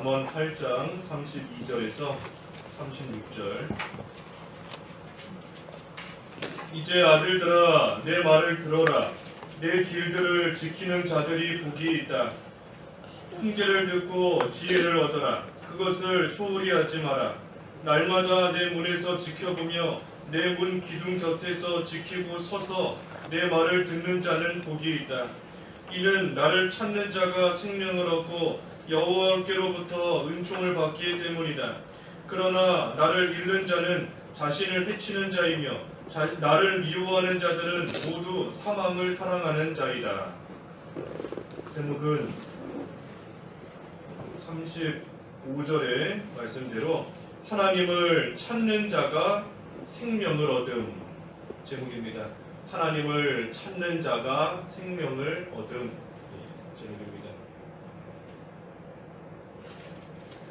잠언 8장 32절에서 36절. 이제 아들들아 내 말을 들어라. 내 길들을 지키는 자들이 복이 있다. 훈계를 듣고 지혜를 얻어라. 그것을 소홀히 하지 마라. 날마다 내 문에서 지켜보며 내 문 기둥 곁에서 지키고 서서 내 말을 듣는 자는 복이 있다. 이는 나를 찾는 자가 생명을 얻고 여호와께로부터 은총을 받기 때문이다. 그러나 나를 잃는 자는 자신을 해치는 자이며 나를 미워하는 자들은 모두 사망을 사랑하는 자이다. 제목은 35절의 말씀대로 하나님을 찾는 자가 생명을 얻음 제목입니다. 하나님을 찾는 자가 생명을 얻음 제목입니다.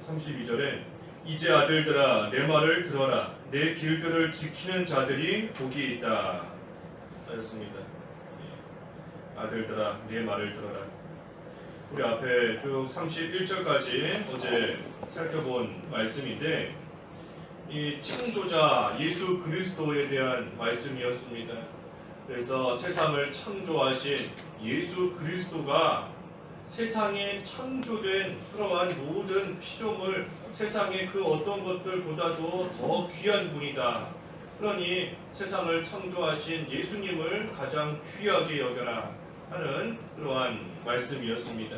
32절에 이제 아들들아 내 말을 들어라. 내 길들을 지키는 자들이 복이 있다 하였습니다. 아들들아 내 말을 들어라. 우리 앞에 쭉 31절까지 어제 살펴본 말씀인데 이 창조자 예수 그리스도에 대한 말씀이었습니다. 그래서 세상을 창조하신 예수 그리스도가 세상에 창조된 그러한 모든 피조물, 세상의 그 어떤 것들보다도 더 귀한 분이다. 그러니 세상을 창조하신 예수님을 가장 귀하게 여겨라 하는 그러한 말씀이었습니다.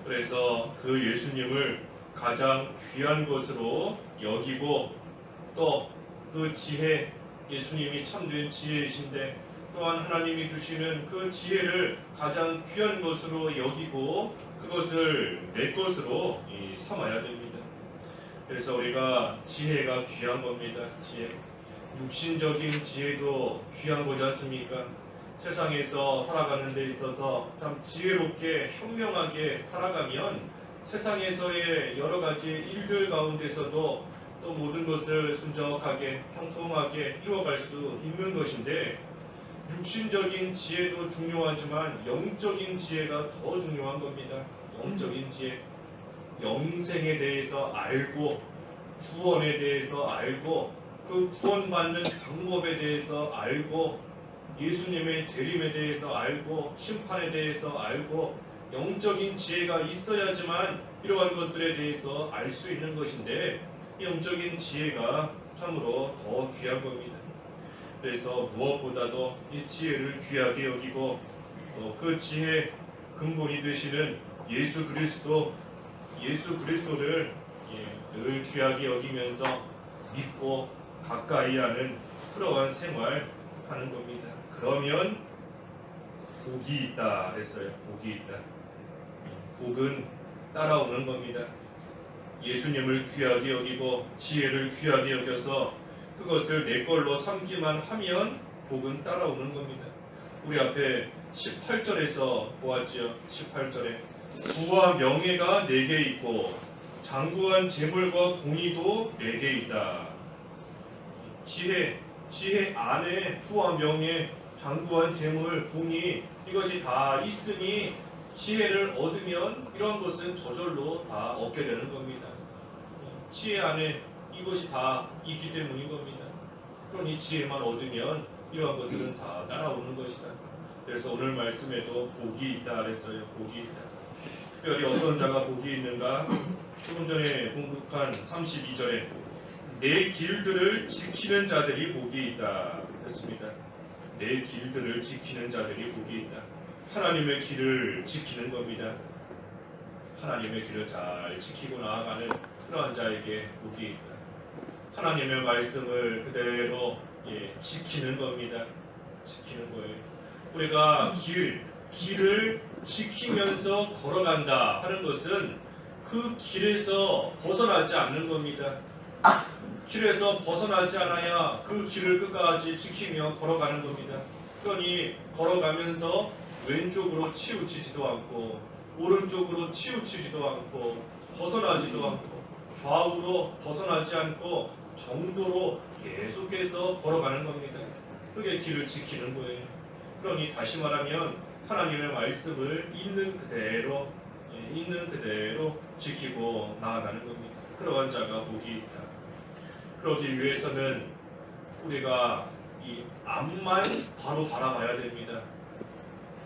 그래서 그 예수님을 가장 귀한 것으로 여기고 또 그 지혜, 예수님이 참된 지혜이신데 또한 하나님이 주시는 그 지혜를 가장 귀한 것으로 여기고 그것을 내 것으로 삼아야 됩니다. 그래서 우리가 지혜가 귀한 겁니다. 지혜. 육신적인 지혜도 귀한 거지 않습니까? 세상에서 살아가는 데 있어서 참 지혜롭게 현명하게 살아가면 세상에서의 여러 가지 일들 가운데서도 또 모든 것을 순적하게 형통하게 이뤄갈 수 있는 것인데 육신적인 지혜도 중요하지만 영적인 지혜가 더 중요한 겁니다. 영적인 지혜, 영생에 대해서 알고 구원에 대해서 알고 그 구원받는 방법에 대해서 알고 예수님의 재림에 대해서 알고 심판에 대해서 알고 영적인 지혜가 있어야지만 이러한 것들에 대해서 알 수 있는 것인데 영적인 지혜가 참으로 더 귀한 겁니다. 그래서 무엇보다도 이 지혜를 귀하게 여기고 또 그 지혜 근본이 되시는 예수 그리스도를 늘 귀하게 여기면서 믿고 가까이 하는 그러한 생활 하는 겁니다. 그러면 복이 있다 했어요. 복이 있다. 복은 따라오는 겁니다. 예수님을 귀하게 여기고 지혜를 귀하게 여겨서 그것을 내 걸로 삼기만 하면 복은 따라오는 겁니다. 우리 앞에 18절에서 보았지요. 18절에 부와 명예가 내게 있고 장구한 재물과 공의도 내게 있다. 지혜 안에 부와 명예, 장구한 재물, 공의 이것이 다 있으니 지혜를 얻으면 이런 것은 저절로 다 얻게 되는 겁니다. 지혜 안에 이것이 다 있기 때문인 겁니다. 그러니 지혜만 얻으면 이러한 것들은 다 따라오는 것이다. 그래서 오늘 말씀에도 복이 있다 그랬어요. 복이 있다. 특별히 어떤 자가 복이 있는가? 조금 전에 공독한 32절에 내 길들을 지키는 자들이 복이 있다 했습니다. 내 길들을 지키는 자들이 복이 있다. 하나님의 길을 지키는 겁니다. 하나님의 길을 잘 지키고 나아가는 그러한 자에게 복이 있다. 하나님의 말씀을 그대로 지키는 겁니다. 지키는 거예요. 우리가 길을 지키면서 걸어간다 하는 것은 그 길에서 벗어나지 않는 겁니다. 길에서 벗어나지 않아야 그 길을 끝까지 지키며 걸어가는 겁니다. 그러니 걸어가면서 왼쪽으로 치우치지도 않고 오른쪽으로 치우치지도 않고 벗어나지도 않고 좌우로 벗어나지 않고 정도로 계속해서 걸어가는 겁니다. 그게 길을 지키는 거예요. 그러니 다시 말하면 하나님의 말씀을 있는 그대로 있는 그대로 지키고 나아가는 겁니다. 그러한 자가 복이 있다. 그러기 위해서는 우리가 이 앞만 바로 바라봐야 됩니다.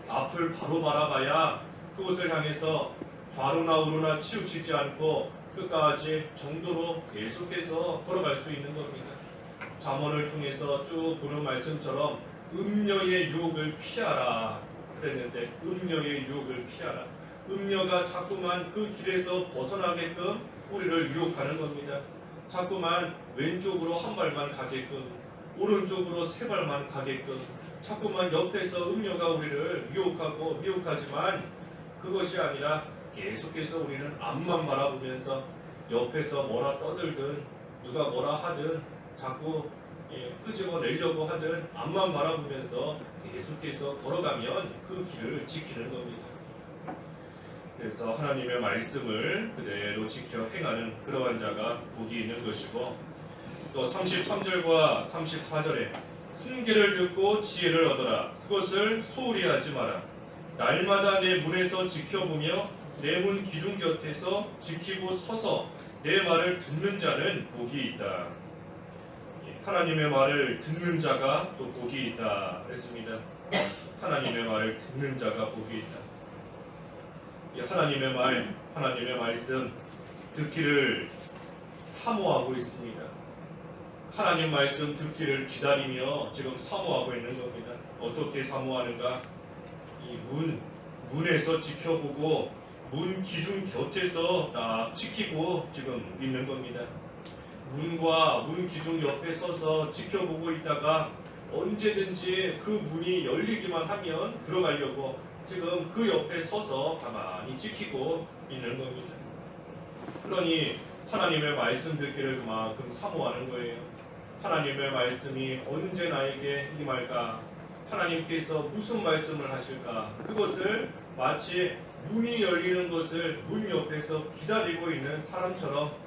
앞을 바로 바라봐야 그것을 향해서 좌로나 우로나 치우치지 않고 끝까지 정도로 계속해서 걸어갈 수 있는 겁니다. 잠언을 통해서 쭉 보는 말씀처럼 음녀의 유혹을 피하라 그랬는데, 음녀의 유혹을 피하라. 음녀가 자꾸만 그 길에서 벗어나게끔 우리를 유혹하는 겁니다. 자꾸만 왼쪽으로 한 발만 가게끔, 오른쪽으로 세 발만 가게끔 자꾸만 옆에서 음녀가 우리를 유혹하고 미혹하지만, 그것이 아니라 계속해서 우리는 앞만 바라보면서 옆에서 뭐라 떠들든 누가 뭐라 하든 자꾸 끄집어내려고 하든 앞만 바라보면서 계속해서 걸어가면 그 길을 지키는 겁니다. 그래서 하나님의 말씀을 그대로 지켜 행하는 그러한 자가 복이 있는 것이고, 또 33절과 34절에 훈계를 듣고 지혜를 얻어라. 그것을 소홀히 하지 마라. 날마다 내 문에서 지켜보며 내 문 기둥 곁에서 지키고 서서 내 말을 듣는 자는 복이 있다. 하나님의 말을 듣는 자가 또 복이 있다 그랬습니다. 하나님의 말을 듣는 자가 복이 있다. 하나님의 말, 하나님의 말씀 듣기를 사모하고 있습니다. 하나님 말씀 듣기를 기다리며 지금 사모하고 있는 겁니다. 어떻게 사모하는가? 이 문에서 지켜보고 문 기둥 곁에서 딱 지키고 지금 있는 겁니다. 문과 문 기둥 옆에 서서 지켜보고 있다가 언제든지 그 문이 열리기만 하면 들어가려고 지금 그 옆에 서서 가만히 지키고 있는 겁니다. 그러니 하나님의 말씀 듣기를 그만큼 사모하는 거예요. 하나님의 말씀이 언제 나에게 임할까? 하나님께서 무슨 말씀을 하실까? 그것을 마치 문이 열리는 것을 문 옆에서 기다리고 있는 사람처럼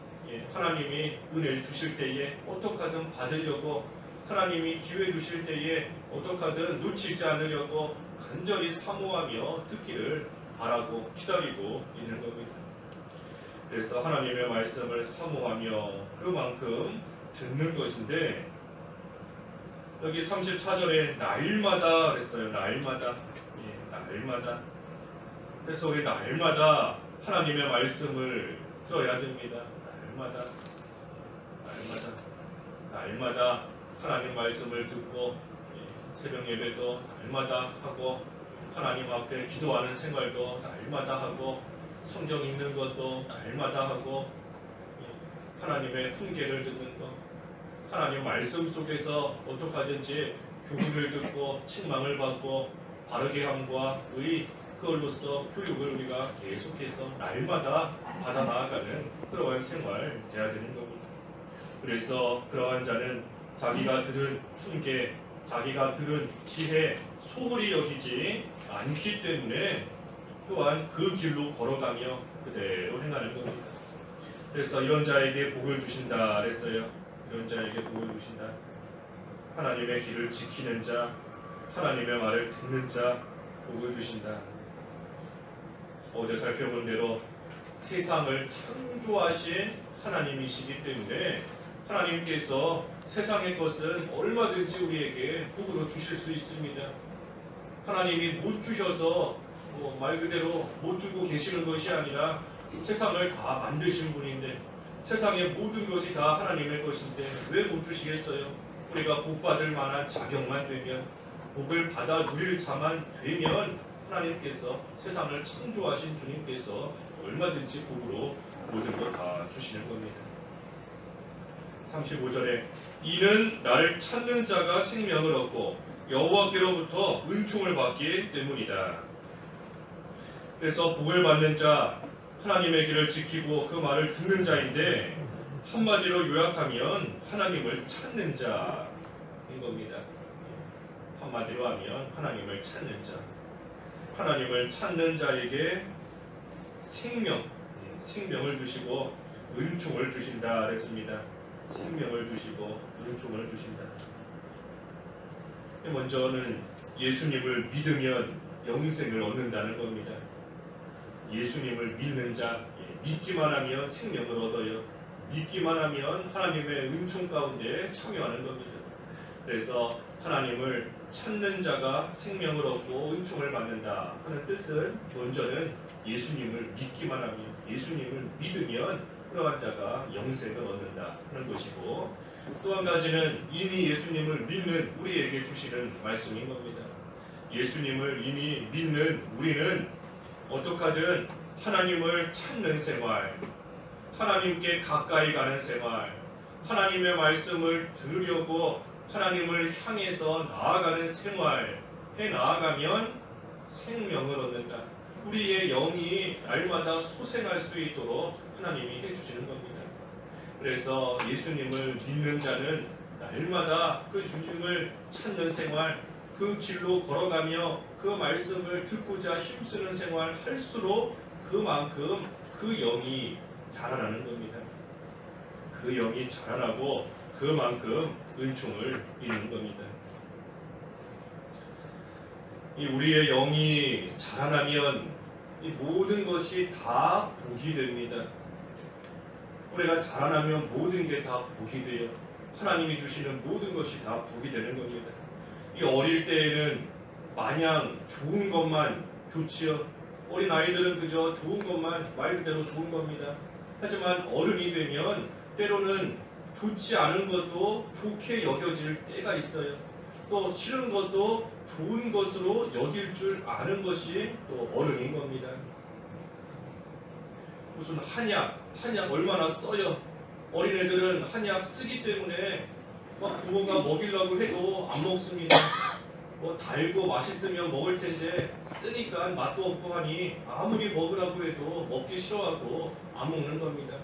하나님이 은혜를 주실 때에 어떻게 하든 받으려고, 하나님이 기회 주실 때에 어떻게 하든 놓치지 않으려고 간절히 사모하며 듣기를 바라고 기다리고 있는 겁니다. 그래서 하나님의 말씀을 사모하며 그만큼 듣는 것인데, 여기 34절에 날마다 그랬어요. 날마다. 날마다. 그래서 우리 날마다 하나님의 말씀을 들어야 됩니다. 날마다 하나님 말씀을 듣고 새벽 예배도 날마다 하고, 하나님 앞에 기도하는 생활도 날마다 하고, 성경 읽는 것도 날마다 하고, 하나님의 훈계를 듣는 것, 하나님 말씀 속에서 어떻게 하든지 교훈을 듣고 책망을 받고 바르게 함과 의, 그걸로써 교육을 우리가 계속해서 날마다 받아 나아가는 그러한 생활 돼야 되는 겁니다. 그래서 그러한 자는 자기가 들은 훈계, 자기가 들은 지혜 소홀히 여기지 않기 때문에 또한 그 길로 걸어가며 그대로 행하는 겁니다. 그래서 이런 자에게 복을 주신다 그랬어요. 이런 자에게 복을 주신다. 하나님의 길을 지키는 자, 하나님의 말을 듣는 자 복을 주신다. 어제 살펴본 대로 세상을 창조하신 하나님이시기 때문에 하나님께서 세상의 것은 얼마든지 우리에게 복으로 주실 수 있습니다. 하나님이 못 주셔서 말 그대로 못 주고 계시는 것이 아니라 세상을 다 만드신 분인데, 세상의 모든 것이 다 하나님의 것인데 왜 못 주시겠어요? 우리가 복 받을 만한 자격만 되면, 복을 받아 누릴 자만 되면 하나님께서, 세상을 창조하신 주님께서 얼마든지 복으로 모든 것 다 주시는 겁니다. 35절에 이는 나를 찾는 자가 생명을 얻고 여호와께로부터 은총을 받기 때문이다. 그래서 복을 받는 자, 하나님의 길을 지키고 그 말을 듣는 자인데, 한마디로 요약하면 하나님을 찾는 자인 겁니다. 한마디로 하면 하나님을 찾는 자. 하나님을 찾는 자에게 생명을 주시고 은총을 주신다 그랬습니다. 생명을 주시고 은총을 주신다. 먼저는 예수님을 믿으면 영생을 얻는다는 겁니다. 예수님을 믿는 자, 믿기만 하면 생명을 얻어요. 믿기만 하면 하나님의 은총 가운데 참여하는 겁니다. 그래서 하나님을 찾는 자가 생명을 얻고 은총을 받는다 하는 뜻은 먼저는 예수님을 믿기만 하면, 예수님을 믿으면 그러한 자가 영생을 얻는다 하는 것이고, 또 한 가지는 이미 예수님을 믿는 우리에게 주시는 말씀인 겁니다. 예수님을 이미 믿는 우리는 어떻게 하든 하나님을 찾는 생활, 하나님께 가까이 가는 생활, 하나님의 말씀을 들으려고 하나님을 향해서 나아가는 생활 해 나아가면 생명을 얻는다. 우리의 영이 날마다 소생할 수 있도록 하나님이 해주시는 겁니다. 그래서 예수님을 믿는 자는 날마다 그 주님을 찾는 생활, 그 길로 걸어가며 그 말씀을 듣고자 힘쓰는 생활 할수록 그만큼 그 영이 자라나는 겁니다. 그 영이 자라나고 그만큼 은총을 입는 겁니다. 이 우리의 영이 자라나면 이 모든 것이 다 복이 됩니다. 우리가 자라나면 모든 게 다 복이 돼요. 하나님이 주시는 모든 것이 다 복이 되는 겁니다. 이 어릴 때에는 마냥 좋은 것만 좋지요. 어린 아이들은 그저 좋은 것만 말 그대로 좋은 겁니다. 하지만 어른이 되면 때로는 좋지 않은 것도 좋게 여겨질 때가 있어요. 또 싫은 것도 좋은 것으로 여길 줄 아는 것이 또 어른인 겁니다. 무슨 한약 얼마나 써요. 어린애들은 한약 쓰기 때문에 막 부모가 먹이려고 해도 안 먹습니다. 뭐 달고 맛있으면 먹을 텐데 쓰니까 맛도 없고 하니 아무리 먹으라고 해도 먹기 싫어하고 안 먹는 겁니다.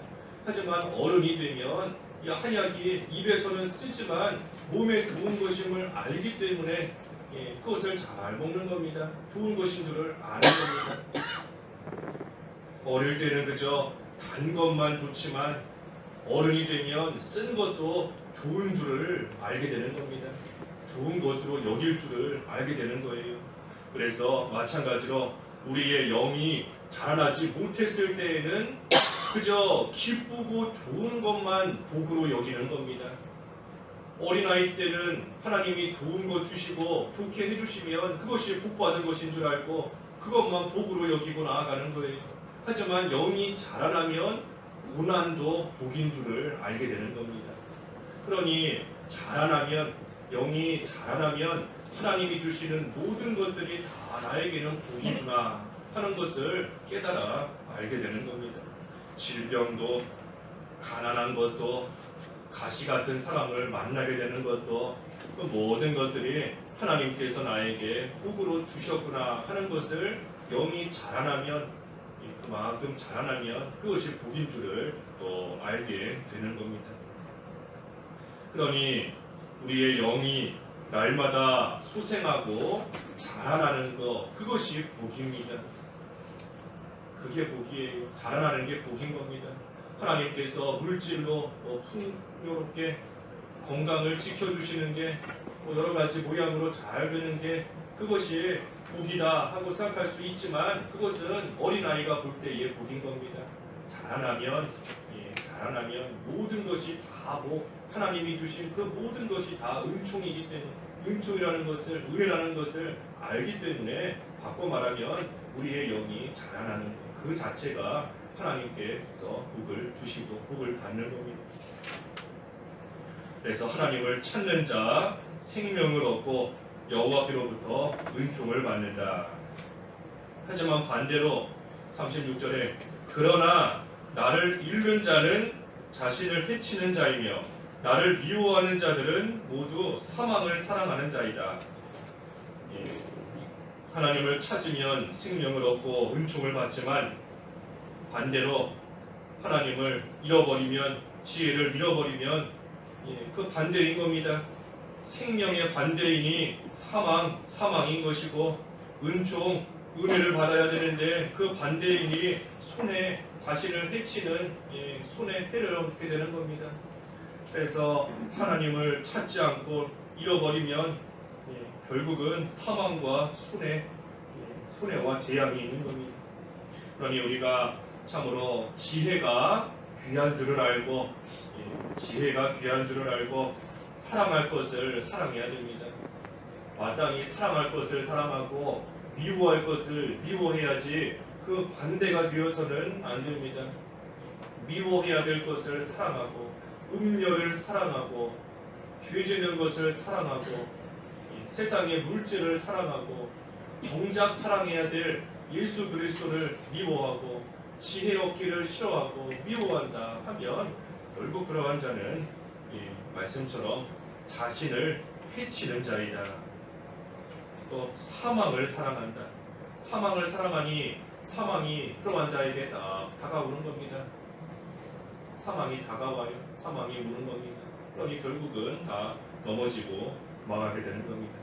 하지만 어른이 되면 이 한약이 입에서는 쓰지만 몸에 좋은 것임을 알기 때문에 그것을 잘 먹는 겁니다. 좋은 것인 줄을 아는 겁니다. 어릴 때는 그저 단 것만 좋지만 어른이 되면 쓴 것도 좋은 줄을 알게 되는 겁니다. 좋은 것으로 여길 줄을 알게 되는 거예요. 그래서 마찬가지로 우리의 영이 자라나지 못했을 때에는 그저 기쁘고 좋은 것만 복으로 여기는 겁니다. 어린아이 때는 하나님이 좋은 것 주시고 좋게 해주시면 그것이 복받은 것인 줄 알고 그것만 복으로 여기고 나아가는 거예요. 하지만 영이 자라나면 고난도 복인 줄을 알게 되는 겁니다. 그러니 영이 자라나면 하나님이 주시는 모든 것들이 다 나에게는 복이구나 하는 것을 깨달아 알게 되는 겁니다. 질병도, 가난한 것도, 가시 같은 사람을 만나게 되는 것도, 그 모든 것들이 하나님께서 나에게 복으로 주셨구나 하는 것을 영이 자라나면, 그만큼 자라나면 그것이 복인 줄을 또 알게 되는 겁니다. 그러니 우리의 영이 날마다 소생하고 자라나는 것, 그것이 복입니다. 그게 복이에요. 자라나는 게 복인 겁니다. 하나님께서 물질로 풍요롭게 건강을 지켜주시는 게 여러 가지 모양으로 잘 되는 게 그것이 복이다 하고 생각할 수 있지만 그것은 어린아이가 볼 때의 복인 겁니다. 자라나면 모든 것이 다 복, 하나님이 주신 그 모든 것이 다 은총이기 때문에, 은총이라는 것을, 은혜라는 것을 알기 때문에 바꿔 말하면 우리의 영이 자라나는 그 자체가 하나님께서 복을 주시고 복을 받는 겁니다. 그래서 하나님을 찾는 자 생명을 얻고 여호와께로부터 은총을 받는다. 하지만 반대로 36절에 그러나 나를 잃는 자는 자신을 해치는 자이며 나를 미워하는 자들은 모두 사망을 사랑하는 자이다. 하나님을 찾으면 생명을 얻고 은총을 받지만 반대로 하나님을 잃어버리면, 지혜를 잃어버리면 그 반대인 겁니다. 생명의 반대인이 사망인 것이고 은총, 은혜를 받아야 되는데 그 반대인이 손에 자신을 해치는 손에 해를 얻게 되는 겁니다. 그래서 하나님을 찾지 않고 잃어버리면 결국은 사망과 손해와 재앙이 있는 겁니다. 그러니 우리가 참으로 지혜가 귀한 줄을 알고 지혜가 귀한 줄을 알고 사랑할 것을 사랑해야 됩니다. 마땅히 사랑할 것을 사랑하고 미워할 것을 미워해야지 그 반대가 되어서는 안 됩니다. 미워해야 될 것을 사랑하고 음녀를 사랑하고 죄 짓는 것을 사랑하고 세상의 물질을 사랑하고 정작 사랑해야 될 예수 그리스도를 미워하고 지혜 얻기를 싫어하고 미워한다 하면 결국 그러한 자는 이 말씀처럼 자신을 해치는 자이다. 또 사망을 사랑한다. 사망을 사랑하니 사망이 그러한 자에게 다 다가오는 겁니다. 사망이 다가와요. 사망이 오는 겁니다. 그러니 결국은 다 넘어지고 망하게 되는 겁니다.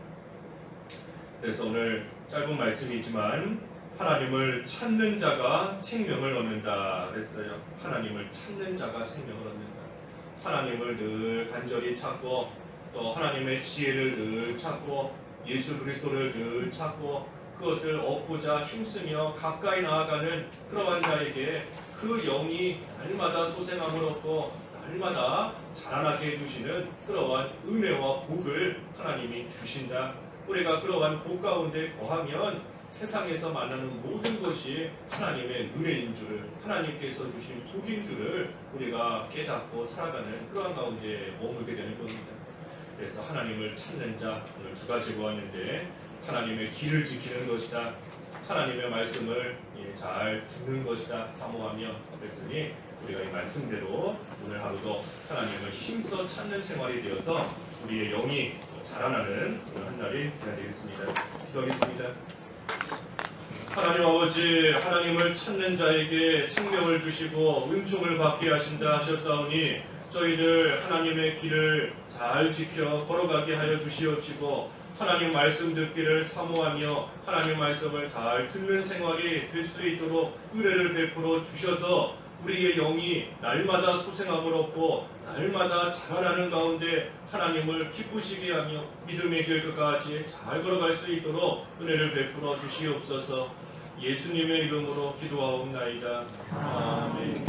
그래서 오늘 짧은 말씀이지만 하나님을 찾는 자가 생명을 얻는다 그랬어요. 하나님을 찾는 자가 생명을 얻는다. 하나님을 늘 간절히 찾고 또 하나님의 지혜를 늘 찾고 예수 그리스도를 늘 찾고 그것을 얻고자 힘쓰며 가까이 나아가는 그러한 자에게 그 영이 날마다 소생함을 얻고 날마다 자라나게 해주시는 그러한 은혜와 복을 하나님이 주신다. 우리가 그러한 복 가운데 거하면 세상에서 만나는 모든 것이 하나님의 은혜인 줄을 하나님께서 주신 복인 줄을 우리가 깨닫고 살아가는 그러한 가운데 머물게 되는 겁니다. 그래서 하나님을 찾는 자 오늘 두 가지 보았는데 하나님의 길을 지키는 것이다. 하나님의 말씀을 잘 듣는 것이다. 사모하며 그랬으니 우리가 이 말씀대로 오늘 하루도 하나님을 힘써 찾는 생활이 되어서 우리의 영이 자라나는 한 날이 되어야 되겠습니다. 기도하겠습니다. 하나님 아버지, 하나님을 찾는 자에게 생명을 주시고 은총을 받게 하신다 하셨사오니 저희들 하나님의 길을 잘 지켜 걸어가게 하여 주시옵시고 하나님 말씀 듣기를 사모하며 하나님 말씀을 잘 듣는 생활이 될 수 있도록 은혜를 베풀어 주셔서 우리의 영이 날마다 소생함을 얻고 날마다 자라나는 가운데 하나님을 기쁘시게 하며 믿음의 길 끝까지 잘 걸어갈 수 있도록 은혜를 베풀어 주시옵소서. 예수님의 이름으로 기도하옵나이다. 아멘.